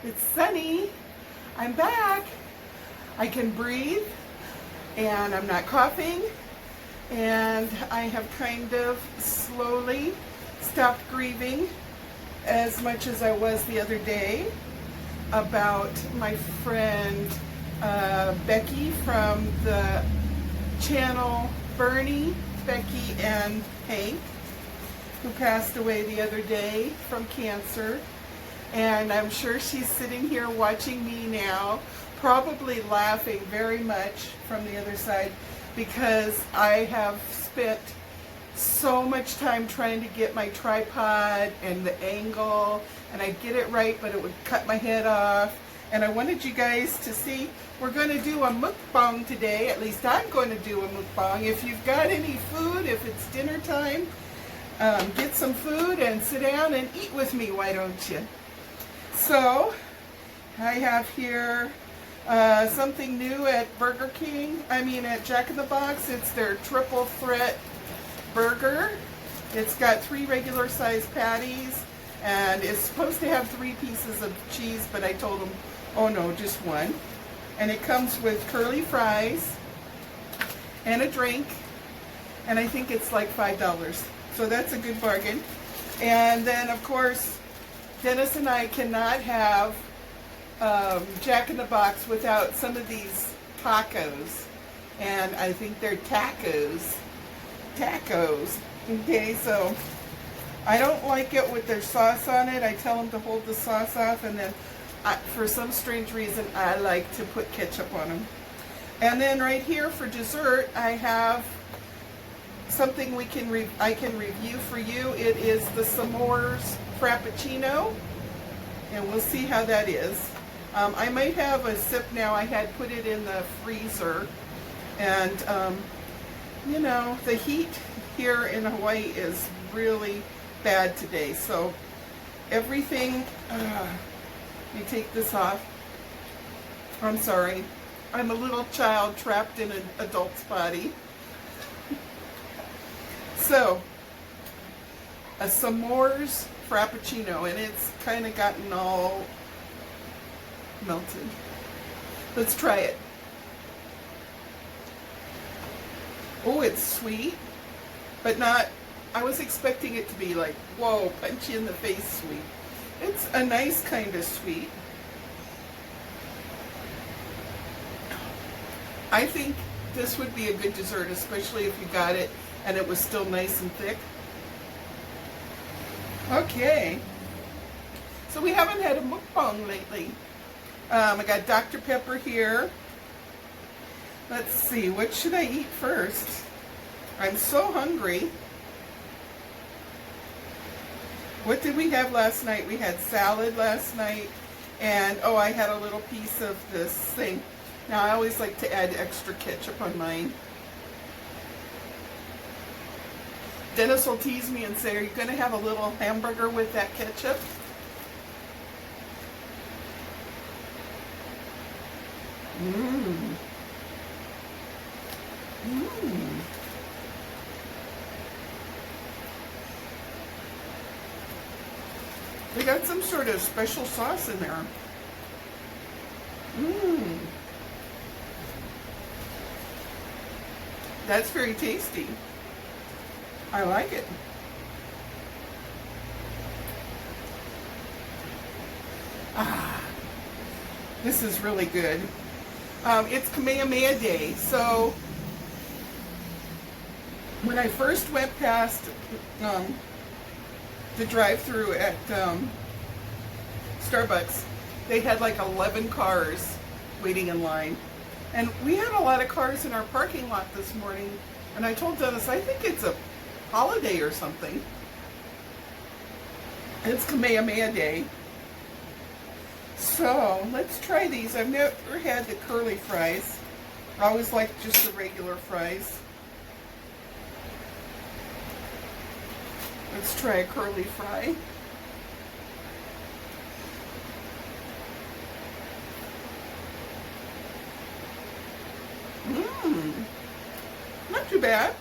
It's sunny. I'm back. I can breathe and I'm not coughing, and I have kind of slowly stopped grieving as much as I was the other day about my friend Becky from the channel Bernie, Becky, and Hank, who passed away the other day from cancer. And I'm sure she's sitting here watching me now, probably laughing very much from the other side, because I have spent so much time trying to get my tripod and the angle, and I'd get it right, but it would cut my head off. And I wanted you guys to see, we're going to do a mukbang today. At least I'm going to do a mukbang. If you've got any food, if it's dinner time, get some food and sit down and eat with me, why don't you? So, I have here something new at at Jack in the Box. It's their triple threat burger. It's got 3 regular size patties, and it's supposed to have 3 pieces of cheese, but I told them, oh no, just 1. And it comes with curly fries and a drink, and I think it's like $5. So that's a good bargain. And then, of course, Dennis and I cannot have Jack in the Box without some of these tacos. And I think they're tacos. Tacos. Okay, so I don't like it with their sauce on it. I tell them to hold the sauce off, and then for some strange reason I like to put ketchup on them. And then right here for dessert I have something I can review for you. It is the s'mores frappuccino, and we'll see how that is. I might have a sip now. I had put it in the freezer, and you know, the heat here in Hawaii is really bad today, so everything, let me take this off. I'm sorry, I'm a little child trapped in an adult's body. So, a s'mores frappuccino, and it's kind of gotten all melted. Let's try it. Oh, it's sweet, but not, I was expecting it to be like, whoa, punch you in the face sweet. It's a nice kind of sweet. I think this would be a good dessert, especially if you got it and it was still nice and thick. Okay, so we haven't had a mukbang lately. I got Dr. Pepper here. Let's see, what should I eat first? I'm so hungry. What did we have last night? We had salad last night, and oh, I had a little piece of this thing. Now I always like to add extra ketchup on mine. Dennis will tease me and say, are you going to have a little hamburger with that ketchup? Mmm. Mmm. They got some sort of special sauce in there. Mmm. That's very tasty. I like it. Ah, this is really good. It's Kamehameha Day, so when I first went past the drive-through at Starbucks, they had like 11 cars waiting in line. And we had a lot of cars in our parking lot this morning, and I told Dennis, I think it's a holiday or something. It's Kamehameha Day. So let's try these. I've never had the curly fries. I always like just the regular fries. Let's try a curly fry. Mmm. Not too bad.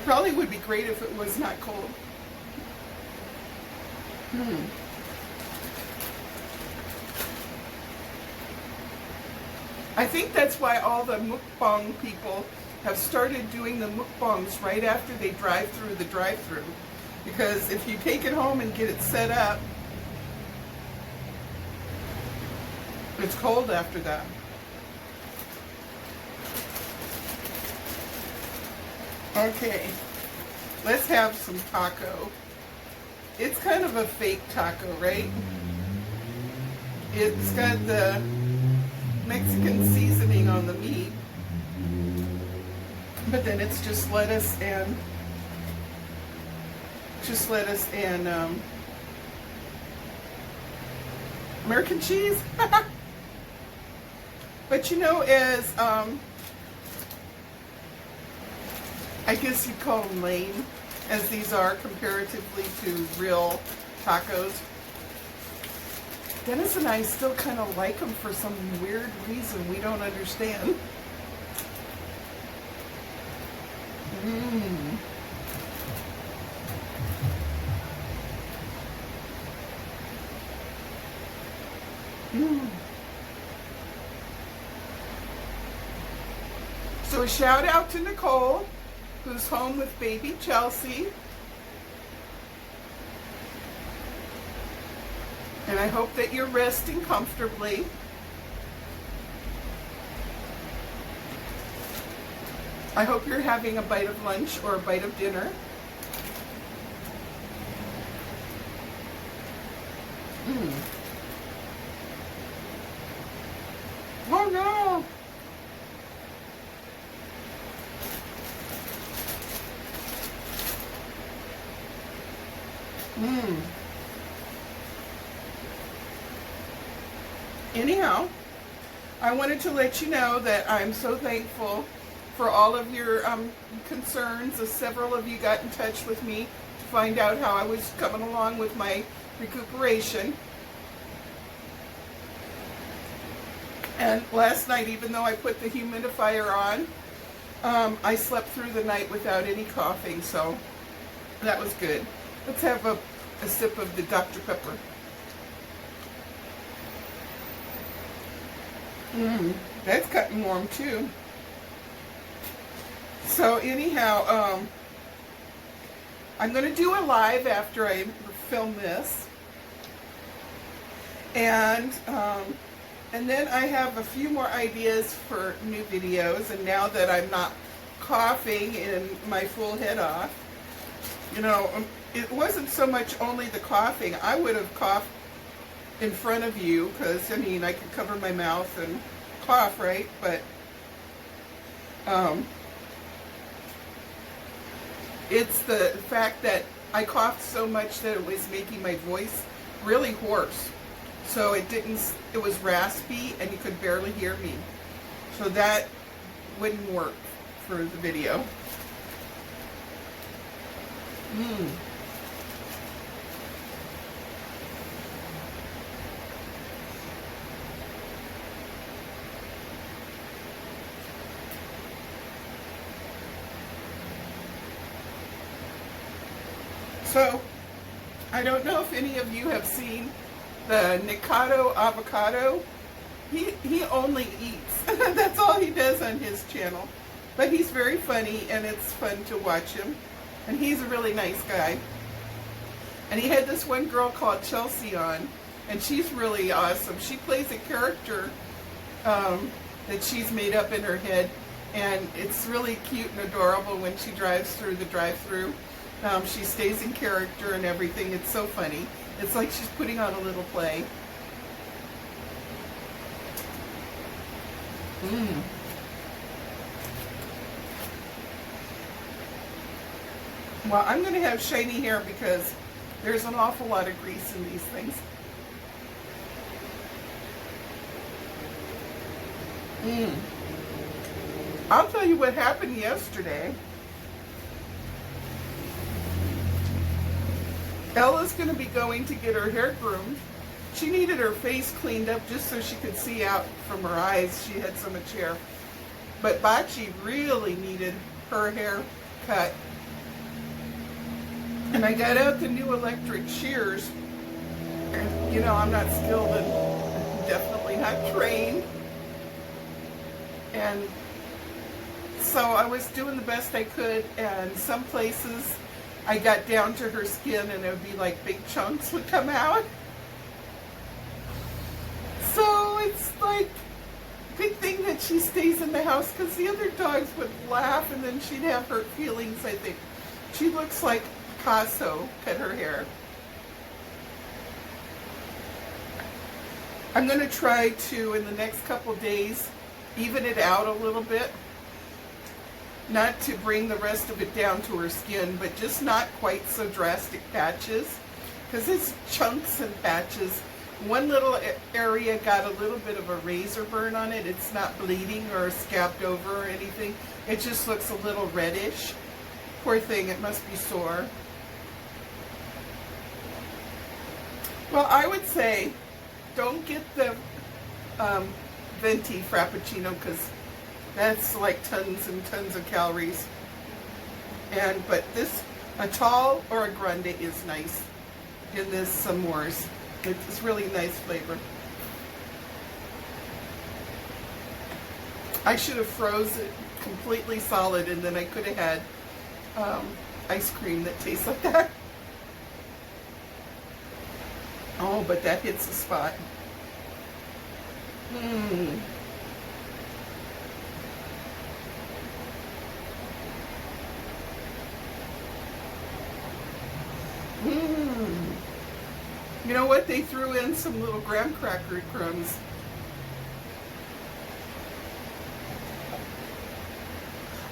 Probably would be great if it was not cold. I think that's why all the mukbang people have started doing the mukbangs right after they drive through the drive-through. Because if you take it home and get it set up, it's cold after that. Okay, let's have some taco. It's kind of a fake taco, right? It's got the Mexican seasoning on the meat, but then it's just lettuce and American cheese. But you know, as I guess you'd call them lame, as these are comparatively to real tacos, Dennis and I still kind of like them for some weird reason we don't understand. So a shout out to Nicole, who's home with baby Chelsea. And I hope that you're resting comfortably. I hope you're having a bite of lunch or a bite of dinner. Oh no! Anyhow, I wanted to let you know that I'm so thankful for all of your concerns. Several of you got in touch with me to find out how I was coming along with my recuperation. And last night, even though I put the humidifier on, I slept through the night without any coughing, so that was good. Let's have a sip of the Dr. Pepper. That's cutting warm too. So anyhow, I'm going to do a live after I film this, and then I have a few more ideas for new videos. And now that I'm not coughing in my full head off, you know, it wasn't so much only the coughing. I would have coughed in front of you, because I mean, I could cover my mouth and cough, right? But it's the fact that I coughed so much that it was making my voice really hoarse. So it was raspy and you could barely hear me. So that wouldn't work for the video. So, I don't know if any of you have seen the Nikado avocado. He only eats. That's all he does on his channel. But he's very funny, and it's fun to watch him. And he's a really nice guy. And he had this one girl called Chelsea on, and she's really awesome. She plays a character that she's made up in her head, and it's really cute and adorable when she drives through the drive-through. She stays in character and everything. It's so funny. It's like she's putting on a little play. Well, I'm going to have shiny hair because there's an awful lot of grease in these things. I'll tell you what happened yesterday. Ella's going to be going to get her hair groomed. She needed her face cleaned up just so she could see out from her eyes. She had so much hair. But Bachi really needed her hair cut. And I got out the new electric shears. And, you know, I'm not skilled and definitely not trained. And so I was doing the best I could, and some places I got down to her skin and it would be like big chunks would come out. So it's like a good thing that she stays in the house, because the other dogs would laugh and then she'd have hurt feelings, I think. She looks like Picasso cut her hair. I'm going to try to, in the next couple days, even it out a little bit. Not to bring the rest of it down to her skin, but just not quite so drastic patches, because it's chunks and patches. One little area got a little bit of a razor burn on it. It's not bleeding or scabbed over or anything. It just looks a little reddish. Poor thing, it must be sore. Well, I would say don't get the venti frappuccino, because that's like tons and tons of calories. But this, a tall or a grande is nice in this s'mores. It's really nice flavor. I should have froze it completely solid, and then I could have had ice cream that tastes like that. Oh, but that hits the spot. Mmm. Mmm. You know what? They threw in some little graham cracker crumbs.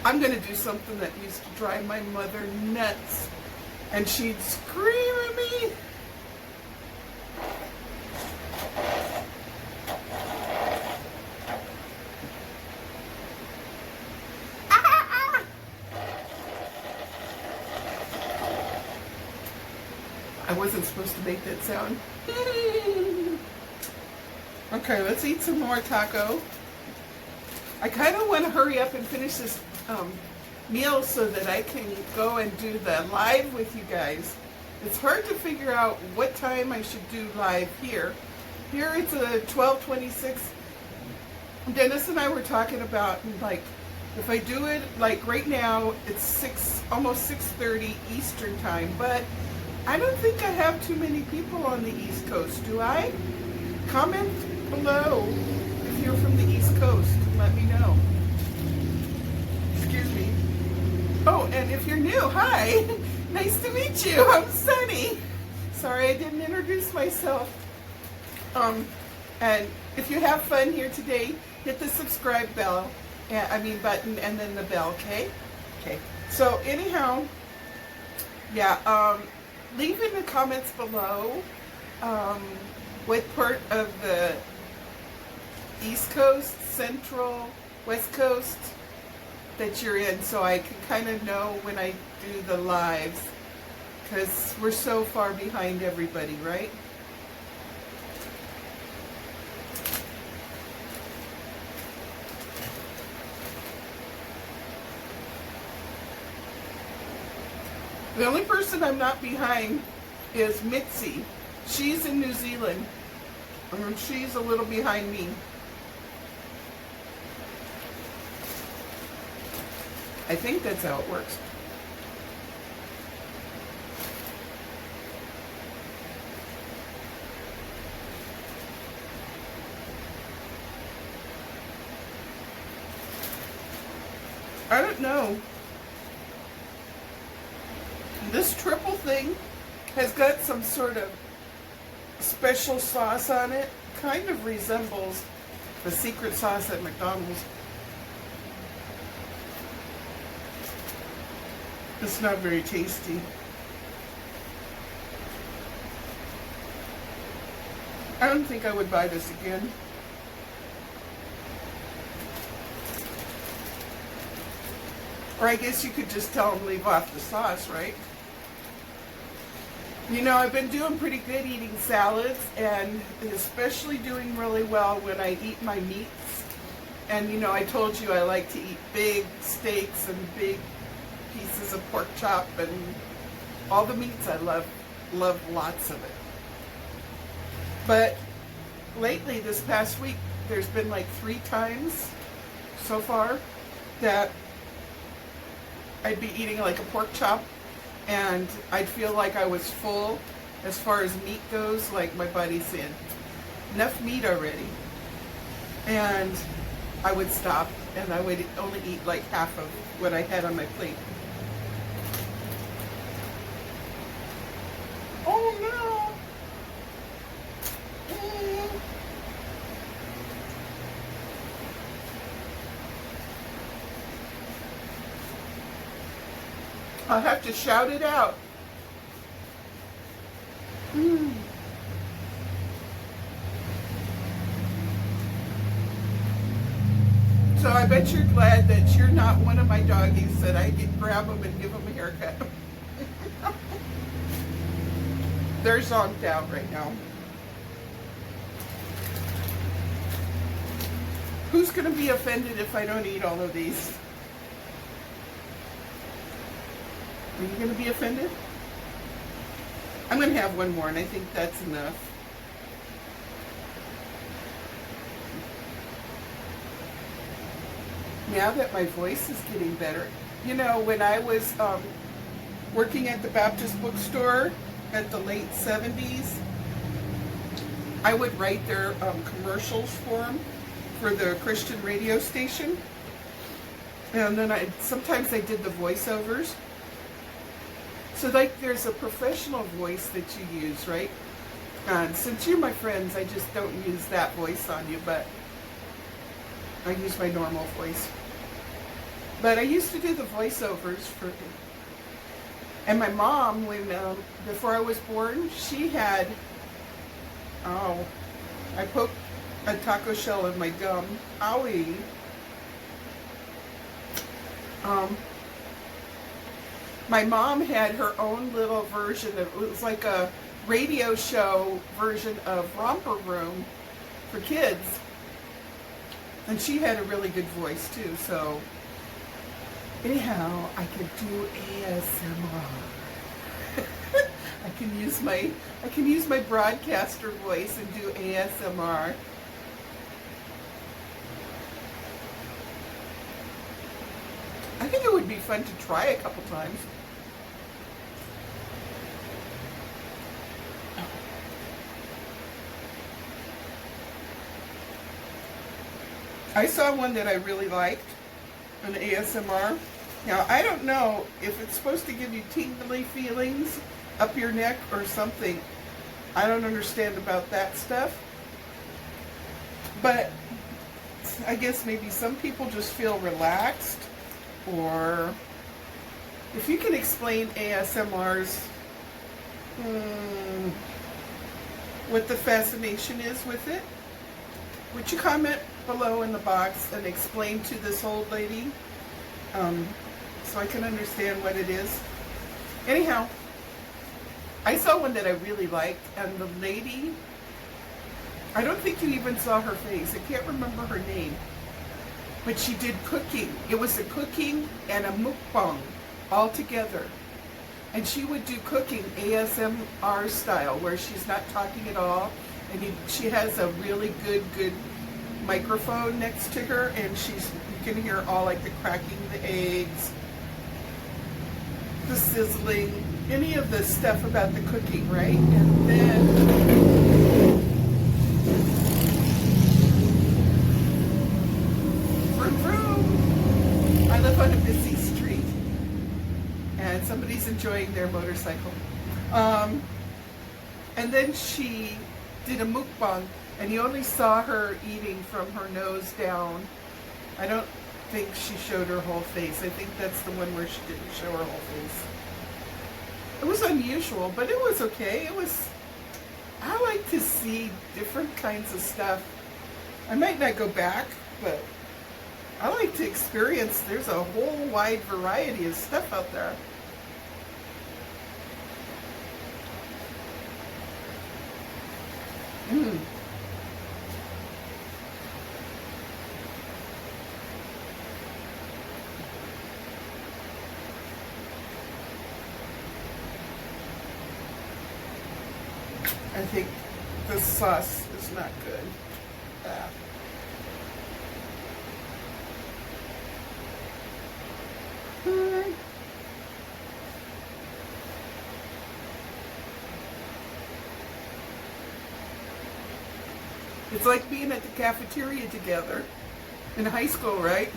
I'm going to do something that used to drive my mother nuts, and she'd scream at me. I wasn't supposed to make that sound. Okay, let's eat some more taco. I kind of want to hurry up and finish this meal so that I can go and do the live with you guys. It's hard to figure out what time I should do live here. Here it's a 12:26. Dennis and I were talking about, like, if I do it like right now, it's almost 6:30 Eastern time, but I don't think I have too many people on the East Coast, do I? Comment below if you're from the East Coast and let me know. Excuse me. Oh, and if you're new, hi! Nice to meet you. I'm Sunny. Sorry I didn't introduce myself. And if you have fun here today, hit the subscribe bell, button, and then the bell, okay? Okay. So anyhow, yeah, leave in the comments below what part of the East Coast, Central, West Coast that you're in, so I can kind of know when I do the lives, because we're so far behind everybody, right? The only person I'm not behind is Mitzi. She's in New Zealand. She's a little behind me. I think that's how it works. I don't know. This triple thing has got some sort of special sauce on it. Kind of resembles the secret sauce at McDonald's. It's not very tasty. I don't think I would buy this again. Or I guess you could just tell them leave off the sauce, right? You know, I've been doing pretty good eating salads, and especially doing really well when I eat my meats. And you know, I told you I like to eat big steaks and big pieces of pork chop and all the meats. I love lots of it. But lately, this past week, there's been like 3 times so far that I'd be eating like a pork chop and I'd feel like I was full as far as meat goes, like my body's saying, enough meat already. And I would stop and I would only eat like half of what I had on my plate. Oh no! I'll have to shout it out. So I bet you're glad that you're not one of my doggies that I can grab them and give them a haircut. They're zonked out right now. Who's going to be offended if I don't eat all of these? Are you going to be offended? I'm going to have one more, and I think that's enough. Now that my voice is getting better. You know, when I was working at the Baptist bookstore at the late 70s, I would write their commercials for them for the Christian radio station. And then sometimes I did the voiceovers. So like there's a professional voice that you use, right? And since you're my friends, I just don't use that voice on you, but I use my normal voice. But I used to do the voiceovers for, and my mom, when before I was born, she had, I poked a taco shell in my gum. Owie. My mom had her own little version of, it was like a radio show version of Romper Room for kids. And she had a really good voice too, so anyhow, I could do ASMR. I can use my broadcaster voice and do ASMR. I think it would be fun to try a couple times. I saw one that I really liked, an ASMR. Now, I don't know if it's supposed to give you tingly feelings up your neck or something. I don't understand about that stuff. But I guess maybe some people just feel relaxed, or if you can explain ASMR's, what the fascination is with it, would you comment below in the box and explain to this old lady so I can understand what it is. Anyhow, I saw one that I really liked, and the lady, I don't think you even saw her face. I can't remember her name, but she did cooking. It was a cooking and a mukbang all together. And she would do cooking ASMR style, where she's not talking at all, and she has a really good microphone next to her, and you can hear all like the cracking the eggs, the sizzling, any of the stuff about the cooking, right? And then vroom vroom. I live on a busy street, and somebody's enjoying their motorcycle. And then she did a mukbang, and you only saw her eating from her nose down. I don't think she showed her whole face. I think that's the one where she didn't show her whole face. It was unusual, but it was okay. I like to see different kinds of stuff. I might not go back, but I like to experience. There's a whole wide variety of stuff out there. I think the sauce is not good. Hmm. It's like being at the cafeteria together in high school, right?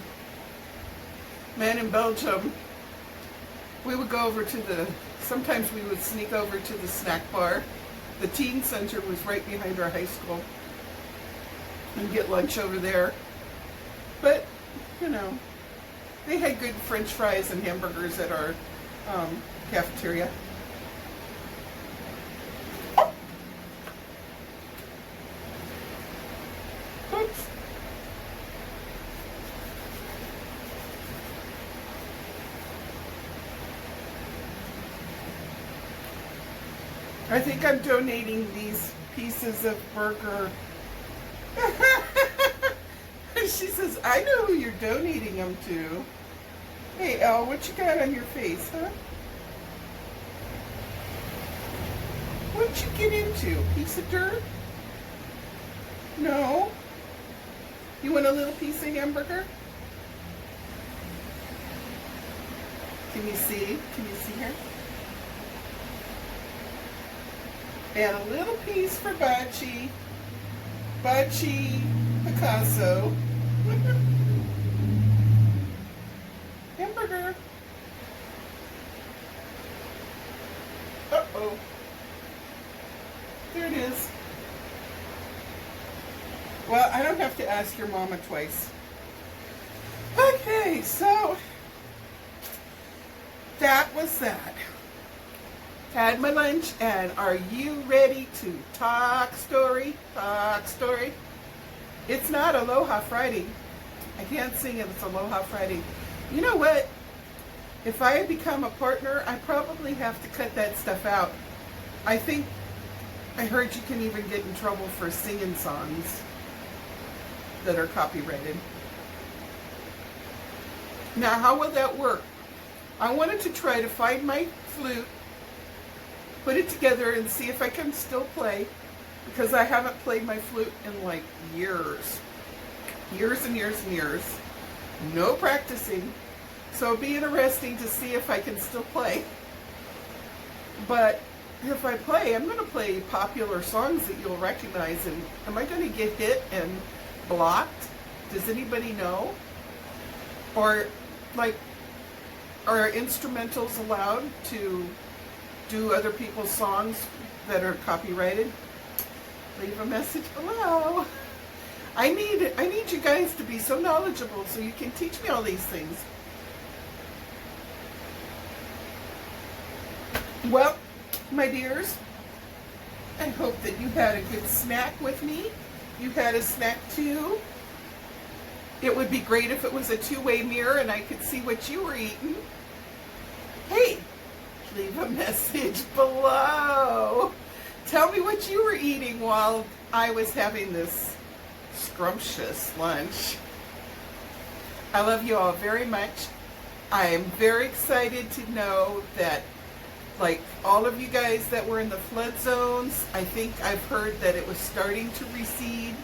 Man, in Belgium, we would go over to sometimes we would sneak over to the snack bar. The teen center was right behind our high school and get lunch over there. But, you know, they had good French fries and hamburgers at our cafeteria. Oops. I think I'm donating these pieces of burger. She says, I know who you're donating them to. Hey, Elle, what you got on your face, huh? What'd you get into? Piece of dirt? No? You want a little piece of hamburger? Can you see? Can you see her? And a little piece for Bachi. Bachi Picasso. Hamburger. Uh-oh. There it is. Well, I don't have to ask your mama twice. Okay, so that was that. Had my lunch, and are you ready to talk story? Talk story. It's not Aloha Friday. I can't sing it. It's Aloha Friday. You know what? If I had become a partner, I probably have to cut that stuff out. I think I heard you can even get in trouble for singing songs that are copyrighted. Now, how will that work? I wanted to try to find my flute, put it together, and see if I can still play, because I haven't played my flute in like years. Years and years and years. No practicing. So it'll be interesting to see if I can still play. But if I play, I'm going to play popular songs that you'll recognize. And am I going to get hit and blocked? Does anybody know? Or, like, are instrumentals allowed to do other people's songs that are copyrighted? Leave a message below. I need you guys to be so knowledgeable so you can teach me all these things. Well, my dears, I hope that you had a good snack with me. You had a snack too. It would be great if it was a two-way mirror and I could see what you were eating. Hey, leave a message below. Tell me what you were eating while I was having this scrumptious lunch. I love you all very much. I am very excited to know that, like, all of you guys that were in the flood zones, I think I've heard that it was starting to recede.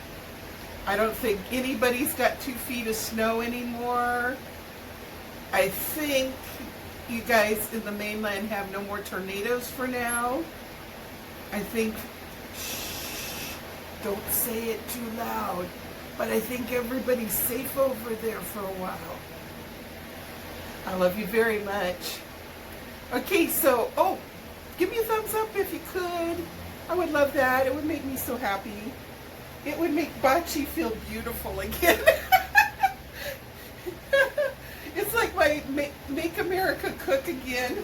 I don't think anybody's got 2 feet of snow anymore. I think you guys in the mainland have no more tornadoes for now. I think, shh, don't say it too loud, but I think everybody's safe over there for a while. I love you very much. Okay, so, give me a thumbs up if you could. I would love that. It would make me so happy. It would make Bachi feel beautiful again. It's like my Make America Cook Again.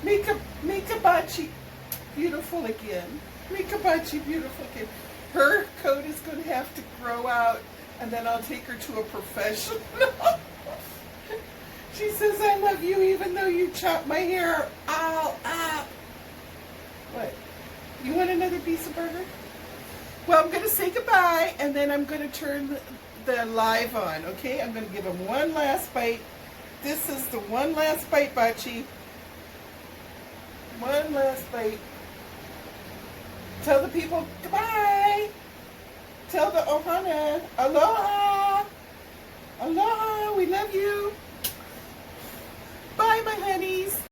Make a Bachi beautiful again. Make a Bachi beautiful again. Her coat is going to have to grow out, and then I'll take her to a professional. She says, I love you even though you chop my hair all up. What? You want another piece of burger? Well, I'm going to say goodbye, and then I'm going to turn the live on, okay? I'm going to give him one last bite. This is the one last bite, Bachi. One last bite. Tell the people goodbye. Tell the ohana, aloha.